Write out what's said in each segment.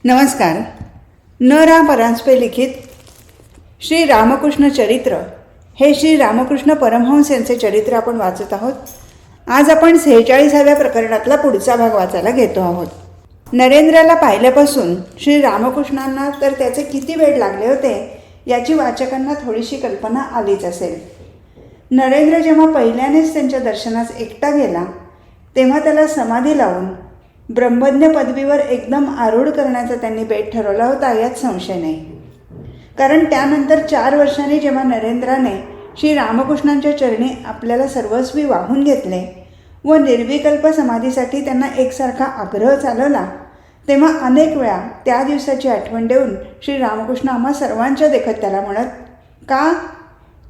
नमस्कार. न रा परांजपे लिखित श्री रामकृष्ण चरित्र हे श्री रामकृष्ण परमहंस यांचे चरित्र आपण वाचत आहोत. आज आपण 46व्या प्रकरणातला पुढचा भाग वाचायला घेतो आहोत. नरेंद्राला पाहिल्यापासून श्री रामकृष्णांना तर त्याचे किती वेळ लागले होते याची वाचकांना थोडीशी कल्पना आलीच असेल. नरेंद्र जेव्हा पहिल्यानेच त्यांच्या दर्शनास एकटा गेला तेव्हा त्याला समाधी लावून ब्रह्मज्ञ पदवीवर एकदम आरूढ करण्याचा त्यांनी बेत ठरवला होता, यात संशय नाही. कारण त्यानंतर 4 वर्षांनी जेव्हा नरेंद्राने श्री रामकृष्णांच्या चरणी आपल्याला सर्वस्वी वाहून घेतले व निर्विकल्प समाधीसाठी त्यांना एकसारखा आग्रह चालवला, तेव्हा अनेक वेळा त्या दिवसाची आठवण देऊन श्री रामकृष्ण आम्हा सर्वांच्या देखत त्याला म्हणत, का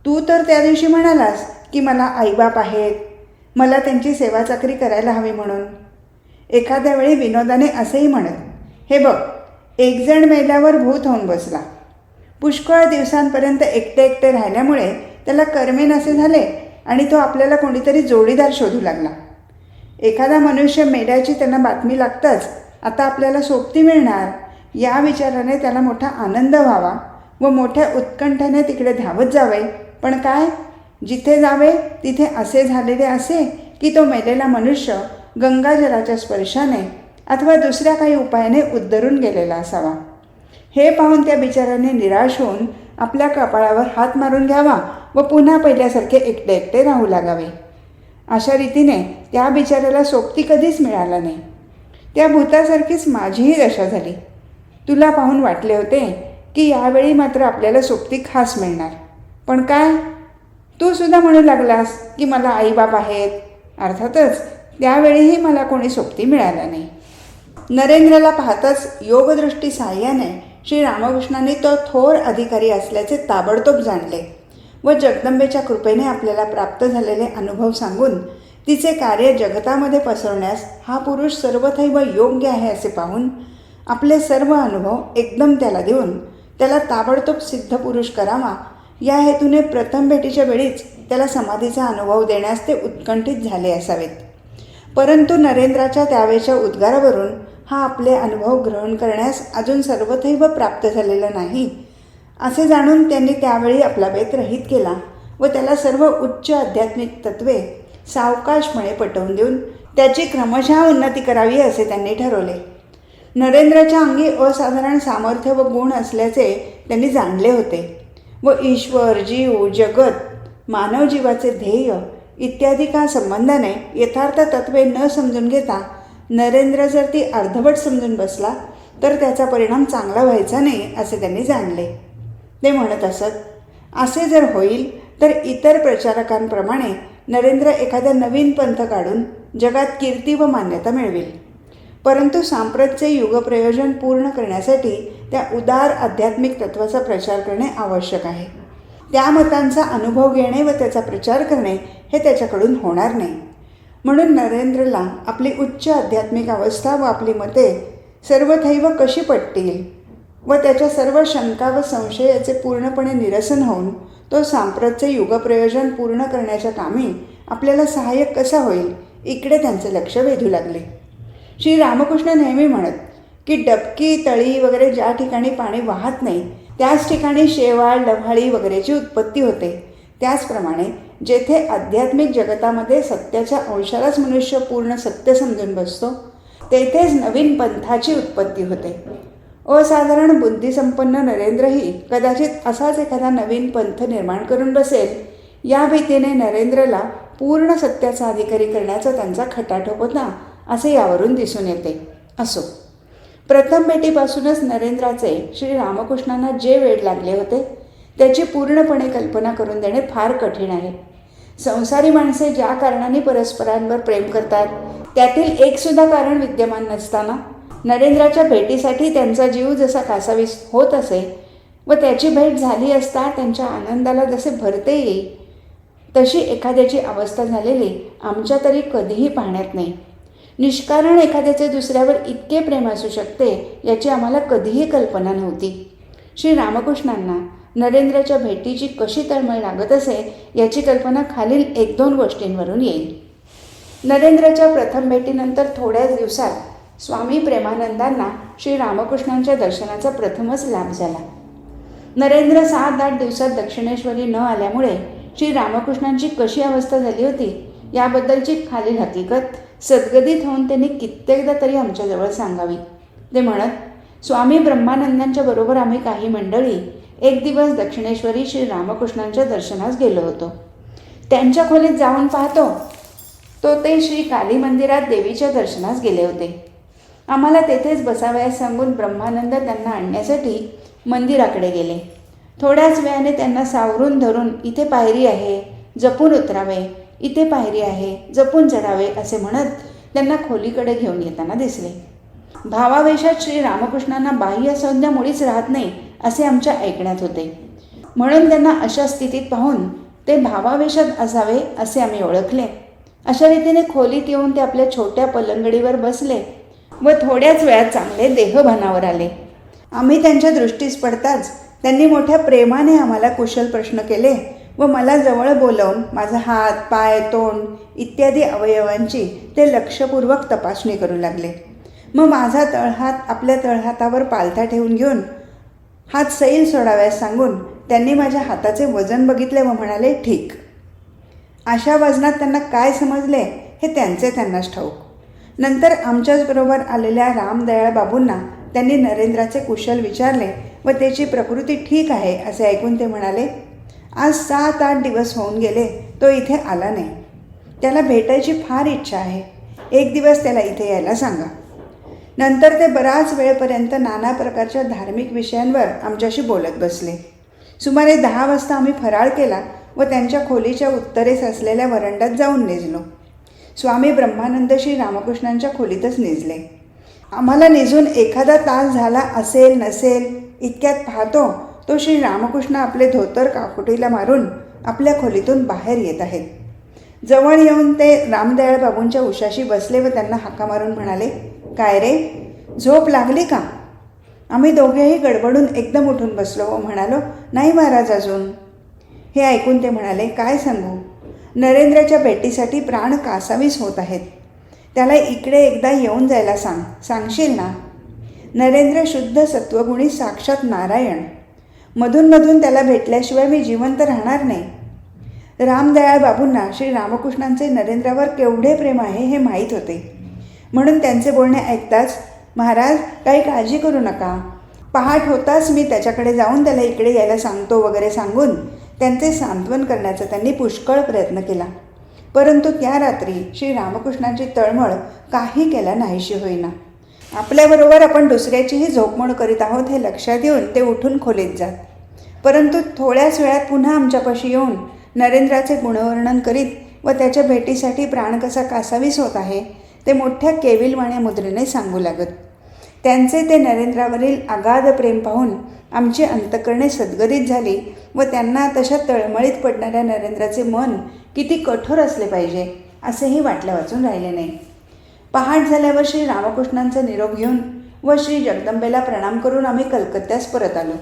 तू तर त्या दिवशी म्हणालास की मला आईबाप आहेत, मला त्यांची सेवा चाकरी करायला हवी म्हणून. एखाद्या वेळी विनोदाने असेही म्हणत, हे बघ, एक जण मेल्यावर भूत होऊन बसला. पुष्कळ दिवसांपर्यंत एकटे एकटे राहिल्यामुळे त्याला करमेन असे झाले आणि तो आपल्याला कोणीतरी जोडीदार शोधू लागला. एखादा मनुष्य मेल्याची त्यांना बातमी लागताच आता आपल्याला सोबती मिळणार या विचाराने त्याला मोठा आनंद व्हावा व मोठ्या उत्कंठेने तिकडे धावत जावे. पण काय, जिथे जावे तिथे असे झालेले असे की तो मेलेला मनुष्य गंगाजलाच्या स्पर्शाने अथवा दुसऱ्या काही उपायाने उद्धरून गेलेला असावा. हे पाहून त्या बिचाराने निराश होऊन आपल्या कपाळावर हात मारून घ्यावा व पुन्हा पहिल्यासारखे एकटे एकटे राहू लागावे. अशा रीतीने त्या बिचाराला सोबती कधीच मिळाला नाही. त्या भूतासारखीच माझीही दशा झाली. तुला पाहून वाटले होते की यावेळी मात्र आपल्याला सोबती खास मिळणार. पण काय, तू सुद्धा म्हणू लागलास की मला आईबाप आहेत. अर्थातच त्यावेळीही मला कोणी सोबती मिळाला नाही. नरेंद्राला पाहताच योगदृष्टी साह्याने श्री रामकृष्णांनी तो थोर अधिकारी असल्याचे ताबडतोब जाणले व जगदंबेच्या कृपेने आपल्याला प्राप्त झालेले अनुभव सांगून तिचे कार्य जगतामध्ये पसरवण्यास हा पुरुष सर्वथैव योग्य आहे असे पाहून आपले सर्व अनुभव एकदम त्याला देऊन त्याला ताबडतोब सिद्ध पुरुष करावा या हेतूने प्रथम भेटीच्या वेळीच त्याला समाधीचा अनुभव देण्यास ते उत्कंठित झाले असावेत. परंतु नरेंद्राच्या त्यावेळच्या उद्गारावरून हा आपले अनुभव ग्रहण करण्यास अजून सर्वथैव प्राप्त झालेला नाही असे जाणून त्यांनी त्यावेळी आपला बेत रहित केला व त्याला सर्व उच्च आध्यात्मिक तत्वे सावकाशपणे पटवून देऊन त्याची क्रमशः उन्नती करावी असे त्यांनी ठरवले. नरेंद्राच्या अंगी असाधारण सामर्थ्य व गुण असल्याचे त्यांनी जाणले होते व ईश्वर, जीव, जगत, मानव जीवाचे ध्येय इत्यादी का संबंधाने यथार्थ तत्वे न समजून घेता नरेंद्र जर ती अर्धवट समजून बसला तर त्याचा परिणाम चांगला व्हायचा नाही असे त्यांनी जाणले. ते म्हणत असत, असे जर होईल तर इतर प्रचारकांप्रमाणे नरेंद्र एखादा नवीन पंथ काढून जगात कीर्ती व मान्यता मिळवेल. परंतु सांप्रतचे युगप्रयोजन पूर्ण करण्यासाठी त्या उदार आध्यात्मिक तत्वाचा प्रचार करणे आवश्यक आहे. त्या मतांचा अनुभव घेणे व त्याचा प्रचार करणे हे त्याच्याकडून होणार नाही. म्हणून नरेंद्रला आपली उच्च आध्यात्मिक अवस्था व आपली मते सर्वथैव कशी पटतील व त्याच्या सर्व शंका व संशयाचे पूर्णपणे निरसन होऊन तो सांप्रतचे युगप्रयोजन पूर्ण करण्याच्या कामी आपल्याला सहाय्यक कसा होईल इकडे त्यांचे लक्ष वेधू लागले. श्री रामकृष्ण नेहमी म्हणत की डबकी, तळी वगैरे ज्या ठिकाणी पाणी वाहत नाही त्याच ठिकाणी शेवाळ, लव्हाळी वगैरेची उत्पत्ती होते. त्याचप्रमाणे जेथे आध्यात्मिक जगतामध्ये सत्याच्या अंशालाच मनुष्य पूर्ण सत्य समजून बसतो तेथेच नवीन पंथाची उत्पत्ती होते. असाधारण बुद्धिसंपन्न नरेंद्रही कदाचित असाच एखादा नवीन पंथ निर्माण करून बसेल या भीतीने नरेंद्रला पूर्ण सत्याचा अधिकारी करण्याचा त्यांचा खटाटोप होता असे यावरून दिसून येते. असो, प्रथम भेटीपासूनच नरेंद्राचे श्री रामकृष्णांना जे वेड लागले होते त्याची पूर्णपणे कल्पना करून देणे फार कठीण आहे. संसारी माणसे ज्या कारणाने परस्परांवर प्रेम करतात त्यातील एकसुद्धा कारण विद्यमान नसताना नरेंद्राच्या भेटीसाठी त्यांचा जीव जसा कासावीस होत असे व त्याची भेट झाली असता त्यांच्या आनंदाला जसे भरते येईल तशी एखाद्याची अवस्था झालेली आमच्या तरी कधीही पाहण्यात नाही. निष्कारण एखाद्याचे दुसऱ्यावर इतके प्रेम असू शकते याची आम्हाला कधीही कल्पना नव्हती. श्री रामकृष्णांना नरेंद्राच्या भेटीची कशी तळमळ लागत असे याची कल्पना खालील 1-2 गोष्टींवरून येईल. नरेंद्राच्या प्रथम भेटीनंतर थोड्याच दिवसात स्वामी प्रेमानंदांना श्री रामकृष्णांच्या दर्शनाचा प्रथमच लाभ झाला. नरेंद्र 7-8 दिवसात दक्षिणेश्वरी न आल्यामुळे श्री रामकृष्णांची कशी अवस्था झाली होती याबद्दलची खालील हकीकत सद्गदित होऊन त्यांनी कित्येकदा तरी आमच्याजवळ सांगावी. ते म्हणत, स्वामी ब्रह्मानंदांच्या बरोबर आम्ही काही मंडळी एक दिवस दक्षिणेश्वरी श्री रामकृष्णांच्या दर्शनास गेलो होतो. त्यांच्या खोलीत जाऊन पाहतो तो ते श्री काली मंदिरात देवीच्या दर्शनास गेले होते. आम्हाला तेथेच बसावयास सांगून ब्रह्मानंद त्यांना आणण्यासाठी मंदिराकडे गेले. थोड्याच वेळाने त्यांना सावरून धरून इथे पायरी आहे, जपून उतरावे, इथे पायरी आहे, जपून चढावे असे म्हणत त्यांना खोलीकडे घेऊन येताना दिसले. भावावेशात श्री रामकृष्णांना बाह्य संज्ञा मुळीच राहत नाही असे आमच्या ऐकण्यात होते. म्हणून त्यांना अशा स्थितीत पाहून ते भावावेशात असावे असे आम्ही ओळखले. अशा रीतीने खोलीत येऊन ते आपल्या छोट्या पलंगडीवर बसले व थोड्याच वेळात चांगले देहभानावर आले. आम्ही त्यांच्या दृष्टीस पडताच त्यांनी मोठ्या प्रेमाने आम्हाला कुशल प्रश्न केले व मला जवळ बोलावून माझा हात, पाय, तोंड इत्यादी अवयवांची ते लक्षपूर्वक तपासणी करू लागले. मग माझा तळहात आपल्या तळहातावर पालथा ठेवून घेऊन हात सैल सोडाव्यास सांगून त्यांनी माझ्या हाताचे वजन बघितले व म्हणाले, ठीक. अशा वजनात त्यांना काय समजले हे त्यांनाच ठाऊक. नंतर आमच्याचबरोबर आलेल्या रामदयाळ बाबूंना त्यांनी नरेंद्राचे कुशल विचारले व त्याची प्रकृती ठीक आहे असे ऐकून ते म्हणाले, आज 7-8 दिवस होऊन गेले तो इथे आला नाही. त्याला भेटायची फार इच्छा आहे. एक दिवस त्याला इथे यायला सांगा. नंतर ते बराच वेळपर्यंत नाना प्रकारच्या धार्मिक विषयांवर आमच्याशी बोलत बसले. सुमारे 10 वाजता आम्ही फराळ केला व त्यांच्या खोलीच्या उत्तरेस असलेल्या वरंड्यात जाऊन निजलो. स्वामी ब्रह्मानंद श्री रामकृष्णांच्या खोलीतच निजले. आम्हाला निजून एखादा तास झाला असेल नसेल इतक्यात पाहतो तो श्री रामकृष्ण आपले धोतर काकुटीला मारून आपल्या खोलीतून बाहेर येत आहेत. जवळ येऊन ते रामदयाळ बाबूंच्या उशाशी बसले व त्यांना हाका मारून म्हणाले, काय रे, झोप लागली का? आम्ही दोघेही गडबडून एकदम उठून बसलो व म्हणालो, नाही महाराज अजून. हे ऐकून ते म्हणाले, काय सांगू, नरेंद्राच्या भेटीसाठी प्राण कासावीस होत आहेत. त्याला इकडे एकदा येऊन जायला सांगशील ना? नरेंद्र शुद्ध सत्वगुणी साक्षात नारायण. मधून त्याला भेटल्याशिवाय मी जिवंत राहणार नाही. रामदयाळ बाबूंना श्री रामकृष्णांचे नरेंद्रावर केवढे प्रेम आहे हे माहीत होते. म्हणून त्यांचे बोलणे ऐकताच, महाराज काही काळजी करू नका, पहाट होताच मी त्याच्याकडे जाऊन त्याला इकडे यायला सांगतो वगैरे सांगून त्यांचे सांत्वन करण्याचा त्यांनी पुष्कळ प्रयत्न केला. परंतु त्या रात्री श्री रामकृष्णांची तळमळ काही केल्या नाहीशी होईना. आपल्याबरोबर आपण दुसऱ्याचीही झोपमोड करीत आहोत हे लक्षात येऊन ते उठून खोलीत जात. परंतु थोड्याच वेळात पुन्हा आमच्यापाशी येऊन नरेंद्राचे गुणवर्णन करीत व त्याच्या भेटीसाठी प्राण कसा कासावीस होत आहे ते मोठ्या केविलवाण्या मुद्रेने सांगू लागत. त्यांचे ते नरेंद्रावरील अगाध प्रेम पाहून आमची अंतकरणे सद्गदित झाली व त्यांना तशा तळमळीत पडणाऱ्या नरेंद्राचे मन किती कठोर असले पाहिजे असेही वाटल्या वाचून राहिले नाही. पहाट झाल्यावर श्री रामकृष्णांचा निरोप घेऊन व श्री जगदंबेला प्रणाम करून आम्ही कलकत्त्यास परत आलो.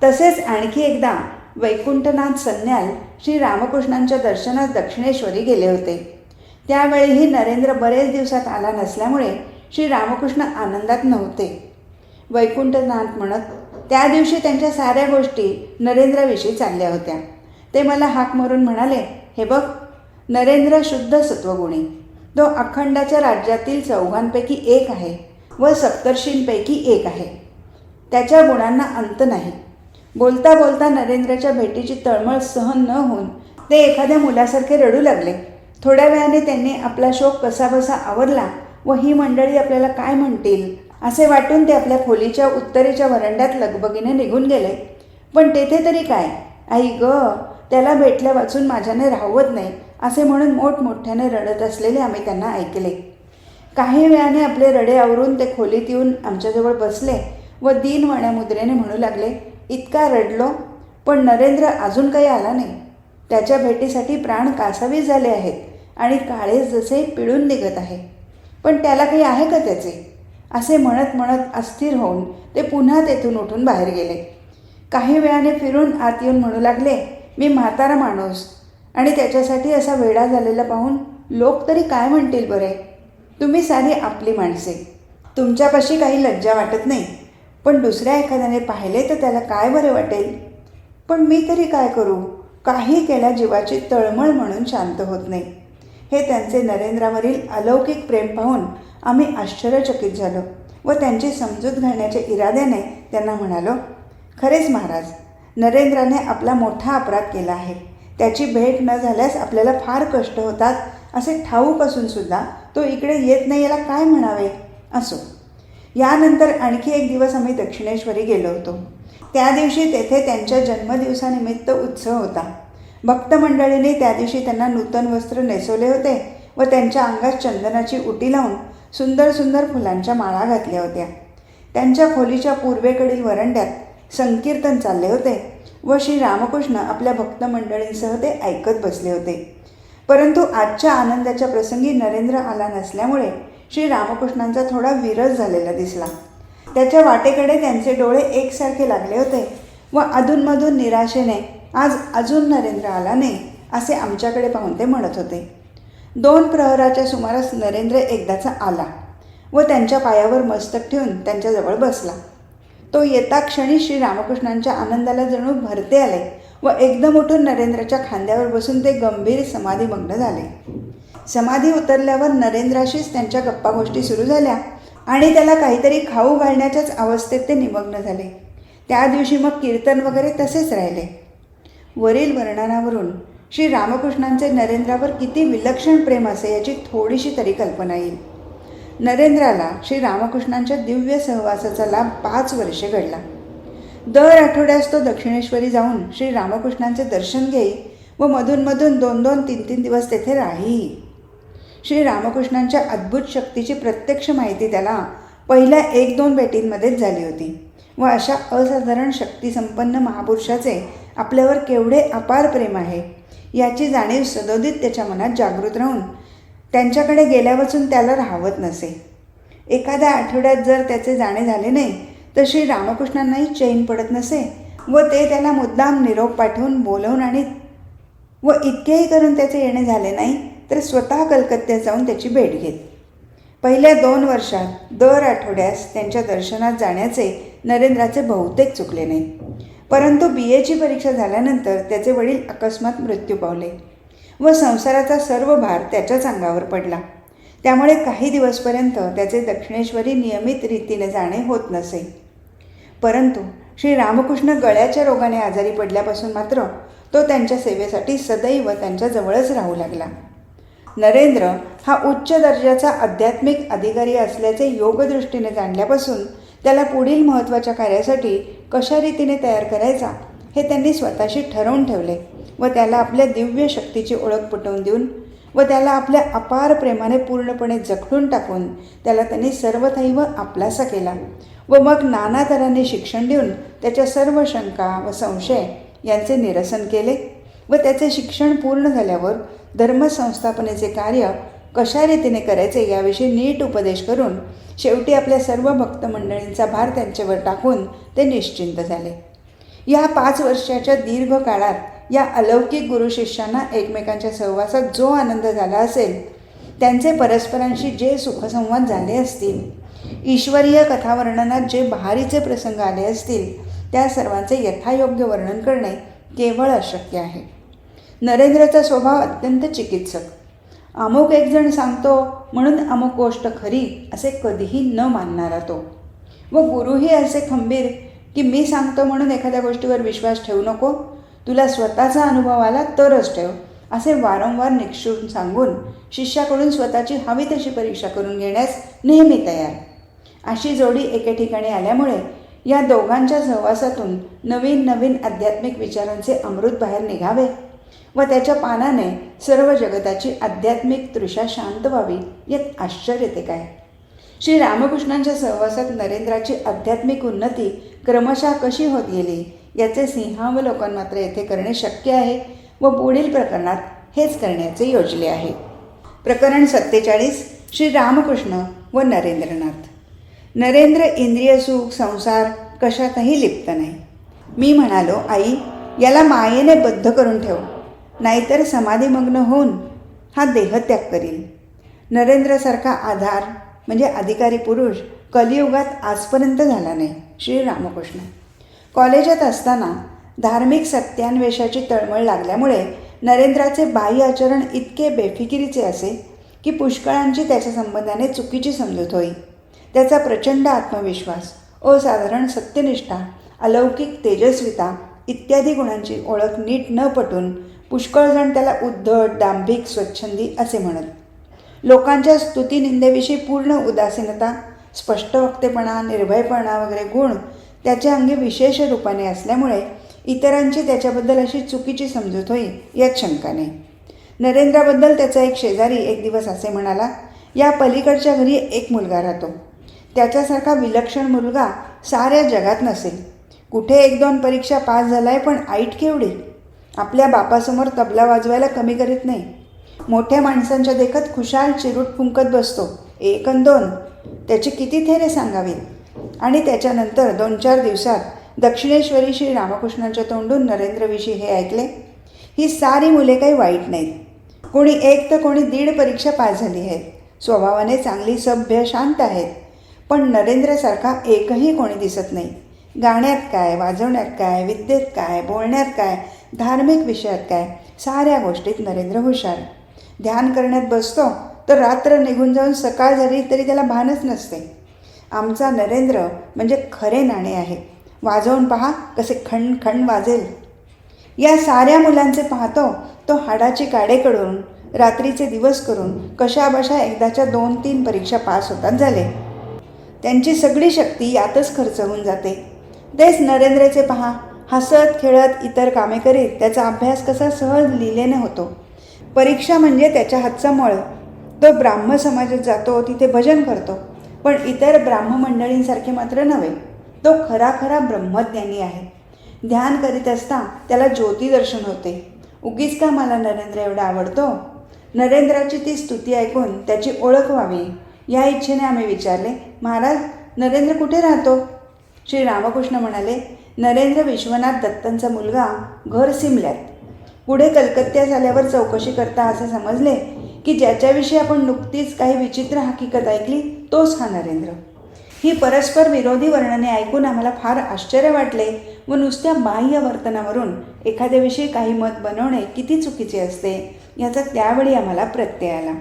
तसेच आणखी एकदा वैकुंठनाथ सन्याल श्री रामकृष्णांच्या दर्शनास दक्षिणेश्वरी गेले होते. त्यावेळीही नरेंद्र बरेच दिवसात आला नसल्यामुळे श्री रामकृष्ण आनंदात नव्हते. वैकुंठनाथ म्हणत, त्या दिवशी त्यांच्या साऱ्या गोष्टी नरेंद्राविषयी चालल्या होत्या. ते मला हाक मारून म्हणाले, हे बघ, नरेंद्र शुद्ध सत्वगुणी, तो अखंडाच्या राज्यातील चौघांपैकी एक आहे व सप्तर्षींपैकी एक आहे. त्याच्या गुणांना अंत नाही. बोलता बोलता नरेंद्राच्या भेटीची तळमळ सहन न होऊन ते एखाद्या मुलासारखे रडू लागले. थोड्या वेळाने त्यांनी आपला शोक कसाबसा आवरला व ही मंडळी आपल्याला काय म्हणतील असे वाटून ते आपल्या खोलीच्या उत्तरेच्या वरंड्यात लगबगीने निघून गेले. पण तेथे तरी काय, आई ग, त्याला भेटल्या वाचून माझ्याने राहवत नाही असे म्हणून मोठमोठ्याने रडत असलेले आम्ही त्यांना ऐकले. काही वेळाने आपले रडे आवरून ते खोलीत येऊन आमच्याजवळ बसले व दीनवाण्या मुद्रेने म्हणू लागले, इतका रडलो पण नरेंद्र अजून काही आला नाही. त्याच्या भेटीसाठी प्राण कासावीस झाले आहेत आणि काळेच जसे पिळून निघत आहे, पण त्याला काही आहे का त्याचे? असे म्हणत म्हणत अस्थिर होऊन ते पुन्हा तेथून उठून बाहेर गेले. काही वेळाने फिरून आत येऊन म्हणू लागले, मी म्हातारा माणूस आणि त्याच्यासाठी असा वेडा झालेला पाहून लोक तरी काय म्हणतील बरे? तुम्ही सारी आपली माणसे, तुमच्यापाशी काही लज्जा वाटत नाही, पण दुसऱ्या एखाद्याने पाहिले तर त्याला काय बरे वाटेल. पण मी तरी काय करू, काही केल्या जीवाची तळमळ म्हणून शांत होत नाही. हे त्यांचे नरेंद्रावरील अलौकिक प्रेम पाहून आम्ही आश्चर्यचकित झालो व त्यांची समजूत घालण्याच्या इराद्याने त्यांना म्हणालो, खरेच महाराज, नरेंद्राने आपला मोठा अपराध केला आहे. त्याची भेट न झाल्यास आपल्याला फार कष्ट होतात असे ठाऊक असूनसुद्धा तो इकडे येत नाही, याला काय म्हणावे. असो. यानंतर आणखी एक दिवस आम्ही दक्षिणेश्वरी गेलो होतो. त्या दिवशी तेथे त्यांच्या जन्मदिवसानिमित्त उत्सव होता. भक्तमंडळींनी त्या दिवशी त्यांना नूतन वस्त्र नेसवले होते व त्यांच्या अंगात चंदनाची उटी लावून सुंदर सुंदर फुलांच्या माळा घातल्या होत्या. त्यांच्या खोलीच्या पूर्वेकडील वरांड्यात संकीर्तन चालले होते व श्री रामकृष्ण आपल्या भक्तमंडळींसह ते ऐकत बसले होते. परंतु आजच्या आनंदाच्या प्रसंगी नरेंद्र आला नसल्यामुळे श्री रामकृष्णांचा थोडा विरस झालेला दिसला. त्याच्या वाटेकडे त्यांचे डोळे एकसारखे लागले होते व अधूनमधून निराशेने आज अजून नरेंद्र आला नाही असे आमच्याकडे पाहून ते म्हणत होते. 2 प्रहराच्या सुमारास नरेंद्र एकदाचा आला व त्यांच्या पायावर मस्तक ठेवून त्यांच्याजवळ बसला. तो येता क्षणी श्री रामकृष्णांच्या आनंदाला जणू भरते आले व एकदम उठून नरेंद्राच्या खांद्यावर बसून ते गंभीर समाधीमग्न झाले. समाधी उतरल्यावर नरेंद्राशीच त्यांच्या गप्पा गोष्टी सुरू झाल्या आणि त्याला काहीतरी खाऊ घालण्याच्याच अवस्थेत ते निमग्न झाले. त्या दिवशी मग कीर्तन वगैरे तसेच राहिले. वरील वर्णनावरून श्री रामकृष्णांचे नरेंद्रावर किती विलक्षण प्रेम असे याची थोडीशी तरी कल्पना येईल. नरेंद्राला श्री रामकृष्णांच्या दिव्य सहवासाचा लाभ 5 वर्षे घडला. दर आठवड्यास तो दक्षिणेश्वरी जाऊन श्री रामकृष्णांचे दर्शन घेई व मधूनमधून 2-2, 3-3 दिवस तेथे राहीही. श्री रामकृष्णांच्या अद्भुत शक्तीची प्रत्यक्ष माहिती त्याला पहिल्या 1-2 भेटींमध्येच झाली होती व अशा असाधारण शक्तिसंपन्न महापुरुषाचे आपल्यावर केवढे अपार प्रेम आहे याची जाणीव सदोदित त्याच्या मनात जागृत राहून त्यांच्याकडे गेल्यापासून त्याला राहवत नसे. एखाद्या आठवड्यात जर त्याचे जाणे झाले नाही तर श्री रामकृष्णांनाही चैन पडत नसे व ते त्याला मुद्दाम निरोप पाठवून बोलवून आणीत व इतकेही करून त्याचे येणे झाले नाही तर स्वतः कलकत्त्यात जाऊन त्याची भेट घेत. पहिल्या 2 वर्षात दर आठवड्यास त्यांच्या दर्शनात जाण्याचे नरेंद्राचे बहुतेक चुकले नाही. परंतु BAची परीक्षा झाल्यानंतर त्याचे वडील अकस्मात मृत्यू पावले व संसाराचा सर्व भार त्याच्याच अंगावर पडला. त्यामुळे काही दिवसपर्यंत त्याचे दक्षिणेश्वरी नियमित रीतीने जाणे होत नसे. परंतु श्री रामकृष्ण गळ्याच्या रोगाने आजारी पडल्यापासून मात्र तो त्यांच्या सेवेसाठी सदैव त्यांच्याजवळच राहू लागला. नरेंद्र हा उच्च दर्जाचा आध्यात्मिक अधिकारी असल्याचे योगदृष्टीने जाणल्यापासून त्याला पुढील महत्त्वाच्या कार्यासाठी कशा रीतीने तयार करायचा हे त्यांनी स्वतःशी ठरवून ठेवले व त्याला आपल्या दिव्य शक्तीची ओळख पटवून देऊन व त्याला आपल्या अपार प्रेमाने पूर्णपणे जखडून टाकून त्याला त्यांनी सर्वथैव आपलासा केला व मग नाना तऱ्हाने शिक्षण देऊन त्याच्या सर्व शंका व संशय यांचे निरसन केले व त्याचे शिक्षण पूर्ण झाल्यावर धर्मसंस्थापनेचे कार्य कशा रीतीने करायचे याविषयी नीट उपदेश करून शेवटी आपल्या सर्व भक्त मंडळींचा भार त्यांच्यावर टाकून ते निश्चिंत झाले. या 5 वर्षाच्या दीर्घ काळात या अलौकिक गुरुशिष्यांना एकमेकांच्या सहवासात जो आनंद झाला असेल, त्यांचे परस्परांशी जे सुखसंवाद झाले असतील, ईश्वरीय कथावर्णनात जे बहारीचे प्रसंग आले असतील, त्या सर्वांचे यथायोग्य वर्णन करणे केवळ अशक्य आहे. नरेंद्राचा स्वभाव अत्यंत चिकित्सक. अमुक एक जण सांगतो म्हणून अमुक गोष्ट खरी असे कधीही न मानणारा तो व गुरुही असे खंबीर की मी सांगतो म्हणून एखाद्या गोष्टीवर विश्वास ठेवू नको, तुला स्वतःचा अनुभव आला तरच ठेव असे वारंवार निक्षून सांगून शिष्याकडून स्वतःची हवी तशी परीक्षा करून घेण्यास नेहमी तयार. अशी जोडी एके ठिकाणी आल्यामुळे या दोघांच्या सहवासातून नवीन नवीन आध्यात्मिक विचारांचे अमृत बाहेर निघावे व त्याच्या पानाने सर्व जगताची आध्यात्मिक तृषा शांत व्हावी यात आश्चर्य ते काय. श्री रामकृष्णांच्या सहवासात नरेंद्राची आध्यात्मिक उन्नती क्रमशः कशी होत गेली याचे सिंहावलोकन मात्र येथे करणे शक्य आहे व पुढील प्रकरणात हेच करण्याचे योजले आहे. प्रकरण 47 श्री रामकृष्ण व नरेंद्रनाथ. नरेंद्र इंद्रिय सुख संसार कशातही लिप्त नाही. मी म्हणालो, आई याला मायेने बद्ध करून ठेव, नाहीतर समाधीमग्न होऊन हा देहत्याग करील. नरेंद्रसारखा आधार म्हणजे अधिकारी पुरुष कलियुगात आजपर्यंत झाला नाही. श्री रामकृष्ण. कॉलेजात असताना धार्मिक सत्यान्वेषाची तळमळ लागल्यामुळे नरेंद्राचे बाह्य आचरण इतके बेफिकिरीचे असे की पुष्कळांची त्याच्या संबंधाने चुकीची समजूत होई. त्याचा प्रचंड आत्मविश्वास, असाधारण सत्यनिष्ठा, अलौकिक तेजस्विता इत्यादी गुणांची ओळख नीट न पटून पुष्कळजण त्याला उद्धट, दांभिक, स्वच्छंदी असे म्हणत. लोकांच्या स्तुतीनिंदेविषयी पूर्ण उदासीनता, स्पष्ट वक्तेपणा, निर्भयपणा वगैरे गुण त्याच्या अंगी विशेष रूपाने असल्यामुळे इतरांची त्याच्याबद्दल अशी चुकीची समजूत होई यात शंका नाही. नरेंद्राबद्दल त्याचा एक शेजारी एक दिवस असे म्हणाला, या पलीकडच्या घरी एक मुलगा राहतो. त्याच्यासारखा विलक्षण मुलगा साऱ्या जगात नसेल. कुठे 1-2 परीक्षा पास झालाय, पण ऐट केवढी. आपल्या बापासमोर तबला वाजवायला कमी करीत नाही. मोठ्या माणसांच्या देखत खुशाल चिरूट फुंकत बसतो. 1 अन् 2 त्याची किती थेरे सांगावीत. आणि त्याच्यानंतर 2-4 दिवसात दक्षिणेश्वरी श्री रामकृष्णांच्या तोंडून नरेंद्रविषयी हे ऐकले, ही सारी मुले काही वाईट नाहीत. कोणी 1 तर कोणी 1.5 परीक्षा पास झाली आहेत. स्वभावाने चांगली सभ्य, शांत आहेत. पण नरेंद्रसारखा एकही कोणी दिसत नाही. गाण्यात काय, वाजवण्यात काय, विद्येत काय, बोलण्यात काय, धार्मिक विषयात काय, साऱ्या गोष्टीत नरेंद्र हुशार. ध्यान करण्यात बसतो तर रात्र निघून जाऊन सकाळ झाली तरी त्याला भानच नसते. आमचा नरेंद्र म्हणजे खरे नाणे आहे. वाजवून पहा कसे खण खण वाजेल. या साऱ्या मुलांचे पाहतो तो हाडाची काडे करून, रात्रीचे दिवस करून कशाबशा एकदाच्या 2-3 परीक्षा पास होतात झाले. त्यांची सगळी शक्ती यातच खर्च होऊन जाते. तेच नरेंद्रचे पहा, हसत खेळत इतर कामे करीत त्याचा अभ्यास कसा सहज लिहिलेने होतो. परीक्षा म्हणजे त्याच्या हातचा मळ. तो ब्राह्म समाजात जातो, तिथे भजन करतो. पण इतर ब्राह्म मंडळींसारखे मात्र नव्हे. तो खरा ब्रह्मज्ञानी आहे. ध्यान करीत असता त्याला ज्योती दर्शन होते. उगीच का मला नरेंद्र एवढा आवडतो. नरेंद्राची ती स्तुती ऐकून त्याची ओळख व्हावी या इच्छेने आम्ही विचारले, महाराज नरेंद्र कुठे राहतो. श्री रामकृष्ण म्हणाले, नरेंद्र विश्वनाथ दत्तांचा मुलगा, घर सिमल्यात. पुढे कलकत्त्यास आल्यावर चौकशी करता असे समजले की ज्याच्याविषयी आपण नुकतीच काही विचित्र हकीकत ऐकली तोच हा नरेंद्र. ही परस्पर विरोधी वर्णने ऐकून आम्हाला फार आश्चर्य वाटले व नुसत्या बाह्य वर्तनावरून एखाद्याविषयी काही मत बनवणे किती चुकीचे असते याचा त्यावेळी आम्हाला प्रत्यय आला.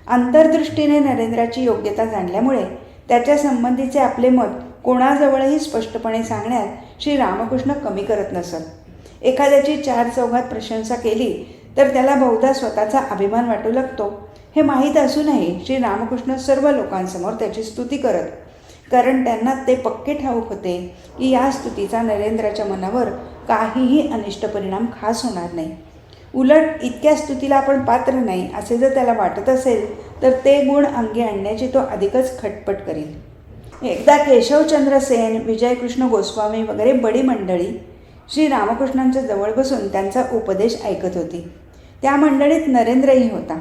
अंतर्दृष्टीने नरेंद्राची योग्यता जाणल्यामुळे त्याच्या संबंधीचे आपले मत कोणाजवळही स्पष्टपणे सांगण्यात श्री रामकृष्ण कमी करत नसत. एखाद्याची 4 चौघात प्रशंसा केली तर त्याला बहुधा स्वतःचा अभिमान वाटू लागतो. हे माहीत असूनही श्री रामकृष्ण सर्व लोकांसमोर त्याची स्तुती करत, कारण त्यांना ते पक्के ठाऊक होते की या स्तुतीचा नरेंद्राच्या मनावर काहीही अनिष्ट परिणाम खास होणार नाही. उलट इतक्या स्तुतीला आपण पात्र नाही असे जर त्याला वाटत असेल तर ते गुण अंगी आणण्याची तो अधिकच खटपट करेल. एकदा केशवचंद्र सेन, विजयकृष्ण गोस्वामी वगैरे बडी मंडळी श्री रामकृष्णांच्या जवळ बसून त्यांचा उपदेश ऐकत होती. त्या मंडळीत नरेंद्रही होता.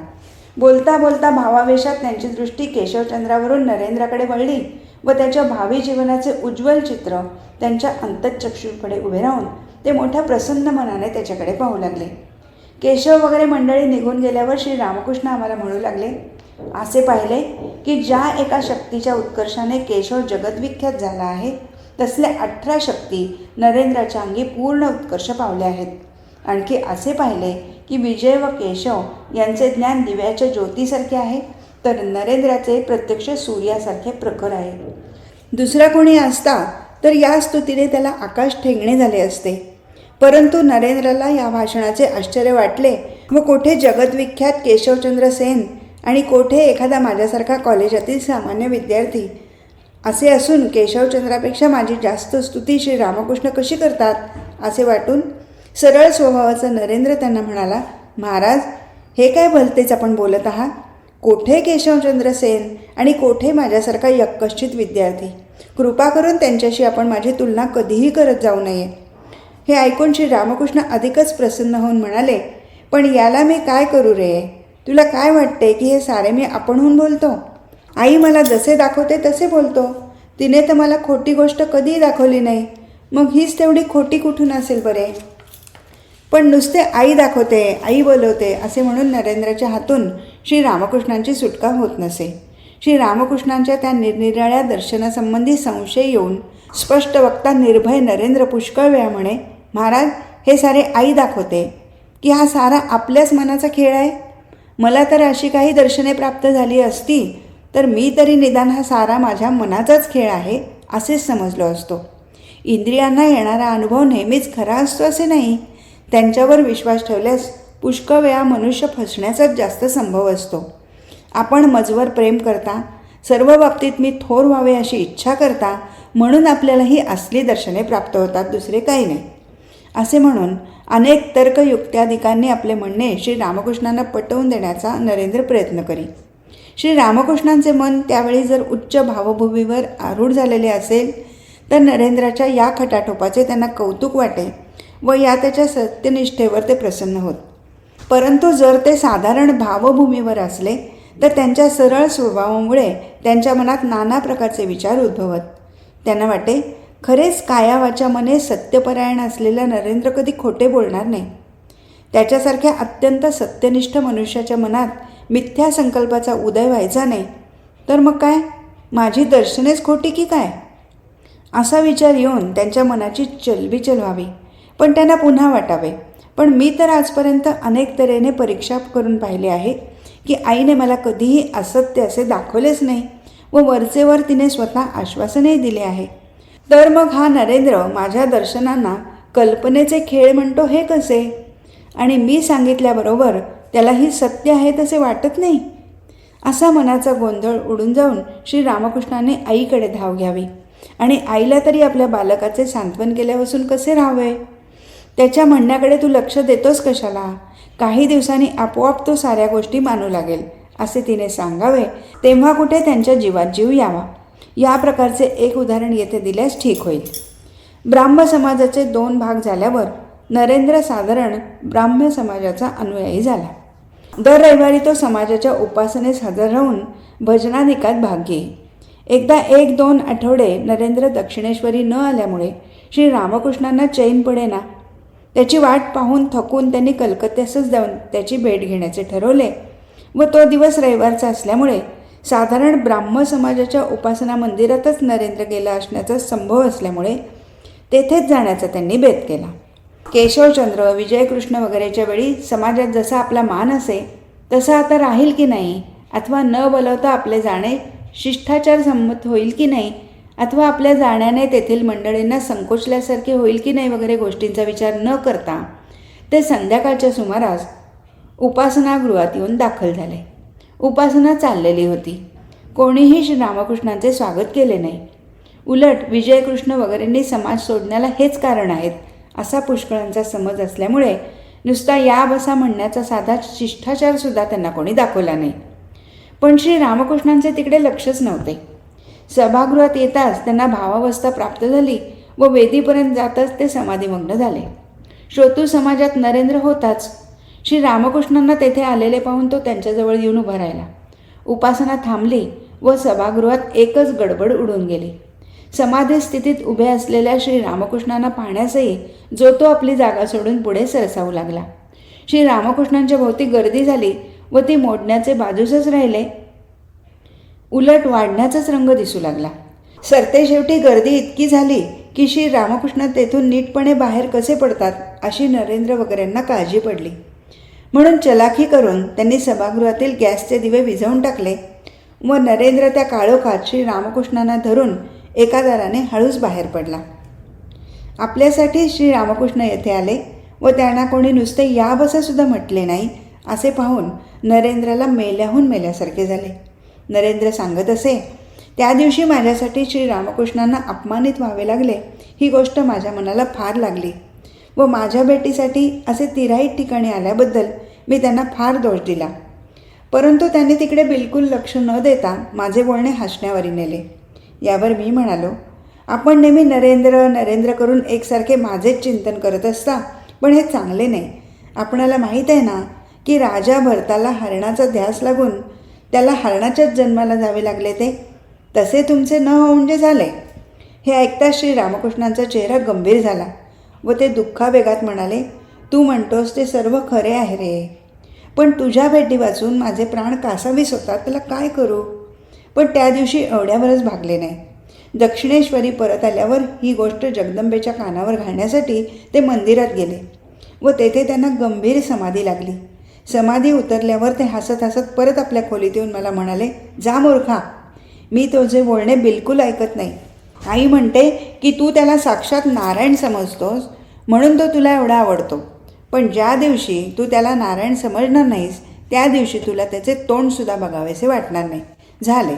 बोलता बोलता भावावेशात त्यांची दृष्टी केशवचंद्रावरून नरेंद्राकडे वळली व त्याच्या भावी जीवनाचे उज्ज्वल चित्र त्यांच्या अंतःचक्षूकडे उभे राहून ते मोठ्या प्रसन्न मनाने त्याच्याकडे पाहू लागले. केशव वगैरे मंडळी निघून गेल्यावर श्री रामकृष्ण आम्हाला म्हणू लागले, असे पाहिले की ज्या एका शक्तीच्या उत्कर्षाने केशव जगद्विख्यात झाला आहे तसल्या 18 शक्ती नरेंद्राच्या अंगी पूर्ण उत्कर्ष पावले आहेत. आणखी असे पाहिले की विजय व केशव यांचे ज्ञान दिव्याच्या ज्योतीसारखे आहे तर नरेंद्राचे प्रत्यक्ष सूर्यासारखे प्रखर आहे. दुसरा कोणी असता तर या स्तुतीने त्याला आकाश ठेंगणे झाले असते. परंतु नरेंद्राला या भाषणाचे आश्चर्य वाटले व कोठे जगद्विख्यात केशवचंद्र सेन आणि कोठे एखादा माझ्यासारखा कॉलेजातील सामान्य विद्यार्थी. असे असून केशवचंद्रापेक्षा माझी जास्त स्तुती श्री रामकृष्ण कशी करतात असे वाटून सरळ स्वभावाचा नरेंद्र त्यांना म्हणाला, महाराज हे काय भलतेच आपण बोलत आहात. कोठे केशवचंद्र सेन आणि कोठे माझ्यासारखा यक्कश्चित विद्यार्थी. कृपा करून त्यांच्याशी आपण माझी तुलना कधीही करत जाऊ नये. हे ऐकून श्री रामकृष्ण अधिकच प्रसन्न होऊन म्हणाले, पण याला मी काय करू रे. तुला काय वाटते की हे सारे मी आपणहून बोलतो. आई मला जसे दाखवते तसे बोलतो. तिने तर मला खोटी गोष्ट कधीही दाखवली नाही. मग हीच तेवढी खोटी कुठून असेल बरे. पण नुसते आई दाखवते, आई बोलवते असे म्हणून नरेंद्राच्या हातून श्री रामकृष्णांची सुटका होत नसे. श्री रामकृष्णांच्या त्या निरनिराळ्या दर्शनासंबंधी संशय येऊन स्पष्ट वक्ता निर्भय नरेंद्र पुष्कळ वेळा म्हणे, महाराज, हे सारे आई दाखवते की हा सारा आपल्याच मनाचा खेळ आहे. मला तर अशी काही दर्शने प्राप्त झाली असती तर मी तरी निदान हा सारा माझ्या मनाचाच खेळ आहे असेच समजलो असतो. इंद्रियांना येणारा अनुभव नेहमीच खरा असतो असे नाही. त्यांच्यावर विश्वास ठेवल्यास पुष्कळ वेळा मनुष्य फसण्याचाच जास्त संभव असतो. आपण मजवर प्रेम करता, सर्व बाबतीत मी थोर व्हावे अशी इच्छा करता, म्हणून आपल्याला ही असली दर्शने प्राप्त होतात, दुसरे काही नाही. असे म्हणून अनेक तर्कयुक्त्यादिकांनी आपले म्हणणे श्री रामकृष्णांना पटवून देण्याचा नरेंद्र प्रयत्न करी. श्री रामकृष्णांचे मन त्यावेळी जर उच्च भावभूमीवर आरूढ झालेले असेल तर नरेंद्राच्या या खटाटोपाचे त्यांना कौतुक वाटे व या त्याच्या सत्यनिष्ठेवर ते प्रसन्न होत. परंतु जर ते साधारण भावभूमीवर असले तर त्यांच्या सरळ स्वभावामुळे त्यांच्या मनात नाना प्रकारचे विचार उद्भवत. त्यांना वाटे, खरेच कायावाच्या मने सत्यपरायण असलेला नरेंद्र कधी खोटे बोलणार नाही. त्याच्यासारख्या अत्यंत सत्यनिष्ठ मनुष्याच्या मनात मिथ्या संकल्पाचा उदय व्हायचा नाही तर मग काय, माझी दर्शनेच खोटी की काय, असा विचार येऊन त्यांच्या मनाची चलबिचल व्हावी. पण त्यांना पुन्हा वाटावे, पण मी तर आजपर्यंत अनेक तऱ्हेने परीक्षा करून पाहिले आहे की आईने मला कधीही असत्य असे दाखवलेच नाही व वरचेवर तिने स्वतः आश्वासनही दिले आहे. तर मग हा नरेंद्र माझ्या दर्शनांना कल्पनेचे खेळ म्हणतो हे कसे? आणि मी सांगितल्याबरोबर त्यालाही सत्य आहे तसे वाटत नाही. असा मनाचा गोंधळ उडून जाऊन श्री रामकृष्णाने आईकडे धाव घ्यावी आणि आईला तरी आपल्या बालकाचे सांत्वन केल्यापासून कसे राहावे? त्याच्या म्हणण्याकडे तू लक्ष देतोस कशाला? काही दिवसांनी आपोआप तो साऱ्या गोष्टी मानू लागेल असे तिने सांगावे, तेव्हा कुठे त्यांच्या जीवात जीव यावा. या प्रकारचे एक उदाहरण येथे दिल्यास ठीक होईल. ब्राह्म समाजाचे 2 भाग झाल्यावर नरेंद्र साधारण ब्राह्म समाजाचा अनुयायी झाला. दर रविवारी तो समाजाच्या उपासनेस हजर राहून भजनादिकात भाग घेई. एकदा 1-2 आठवडे नरेंद्र दक्षिणेश्वरी न आल्यामुळे श्री रामकृष्णांना चैन पडेना. त्याची वाट पाहून थकून त्यांनी कलकत्त्यासच जाऊन त्याची भेट घेण्याचे ठरवले व तो दिवस रविवारचा असल्यामुळे साधारण ब्राह्म समाजाच्या उपासना मंदिरातच नरेंद्र गेला असण्याचा संभव असल्यामुळे तेथेच जाण्याचा त्यांनी बेत केला. केशवचंद्र, विजयकृष्ण वगैरेच्या वेळी समाजात जसा आपला मान असे तसा आता राहील की नाही, अथवा न बोलवता आपले जाणे शिष्टाचार संमत होईल की नाही, अथवा आपल्या जाण्याने तेथील मंडळींना संकोचल्यासारखे होईल की नाही वगैरे गोष्टींचा विचार न करता ते संध्याकाळच्या सुमारास उपासनागृहात येऊन दाखल झाले. उपासना चाललेली होती. कोणीही श्री रामकृष्णांचे स्वागत केले नाही. उलट विजयकृष्ण वगैरेंनी समाज सोडण्याला हेच कारण आहेत असा पुष्कळांचा समज असल्यामुळे नुसता या बसा म्हणण्याचा साधा शिष्टाचारसुद्धा त्यांना कोणी दाखवला नाही. पण श्री रामकृष्णांचे तिकडे लक्षच नव्हते. सभागृहात येताच त्यांना भावावस्था प्राप्त झाली व वेदीपर्यंत जाताच ते समाधीमग्न झाले. श्रोतू समाजात नरेंद्र होताच. श्री रामकृष्णांना तेथे आलेले पाहून तो त्यांच्याजवळ येऊन उभा राहिला. उपासना थांबली व सभागृहात एकच गडबड उडून गेली. समाधी स्थितीत उभे असलेल्या श्री रामकृष्णांना पाहण्यासही जो तो आपली जागा सोडून पुढे सरसावू लागला. श्री रामकृष्णांच्या भोवती गर्दी झाली व ती मोडण्याचे बाजूसच राहिले, उलट वाढण्याचाच रंग दिसू लागला. सरतेशेवटी गर्दी इतकी झाली की श्री रामकृष्ण तेथून नीटपणे बाहेर कसे पडतात अशी नरेंद्र वगैरेंना काळजी पडली. म्हणून चलाखी करून त्यांनी सभागृहातील गॅसचे दिवे विझवून टाकले व नरेंद्र त्या काळोखात श्री रामकृष्णांना धरून एका दाराने हळूच बाहेर पडला. आपल्यासाठी श्री रामकृष्ण येथे आले व त्यांना कोणी नुसते या बसासुद्धा म्हटले नाही असे पाहून नरेंद्राला मेल्याहून मेल्यासारखे झाले. नरेंद्र सांगत असे, त्या दिवशी माझ्यासाठी श्री रामकृष्णांना अपमानित व्हावे लागले ही गोष्ट माझ्या मनाला फार लागली व माझ्या भेटीसाठी असे तिराईत ठिकाणी आल्याबद्दल मी त्यांना फार दोष दिला. परंतु त्यांनी तिकडे बिलकुल लक्ष न देता माझे बोलणे हसण्यावरी नेले. यावर मी म्हणालो, आपण नेहमी नरेंद्र नरेंद्र करून एकसारखे माझेच चिंतन करत असता, पण हे चांगले नाही. आपणाला माहीत आहे ना की राजा भरताला हरणाचा ध्यास लागून त्याला हरणाच्याच जन्माला जावे लागले. ते तसे तुमचे न म्हणजे झाले. हे ऐकताच श्री रामकृष्णांचा चेहरा गंभीर झाला व ते दुःखावेगात म्हणाले, तू म्हणतोस ते सर्व खरे आहे रे, पण तुझ्या भेटी वाचून माझे प्राण कासावीस होतात, त्याला काय करू? पण त्या दिवशी एवढ्यावरच भागले नाही. दक्षिणेश्वरी परत आल्यावर ही गोष्ट जगदंबेच्या कानावर घालण्यासाठी ते मंदिरात गेले व तेथे त्यांना गंभीर समाधी लागली. समाधी उतरल्यावर ते हसत हसत परत आपल्या खोलीत येऊन मला म्हणाले, जा मूर्खा, मी तुझे बोलणे बिलकुल ऐकत नाही. आई म्हणते की तू त्याला साक्षात नारायण समजतोस म्हणून तो तुला एवढा आवडतो, पण ज्या दिवशी तू त्याला नारायण समजणार नाहीस त्या दिवशी तुला त्याचे तोंडसुद्धा बघावेसे वाटणार नाही. झाले.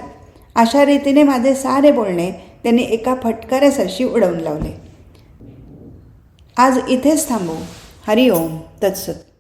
अशा रीतीने माझे सारे बोलणे त्यांनी एका फटकाऱ्यासरशी उडवून लावले. आज इथेच थांबू. हरिओम तत्सत.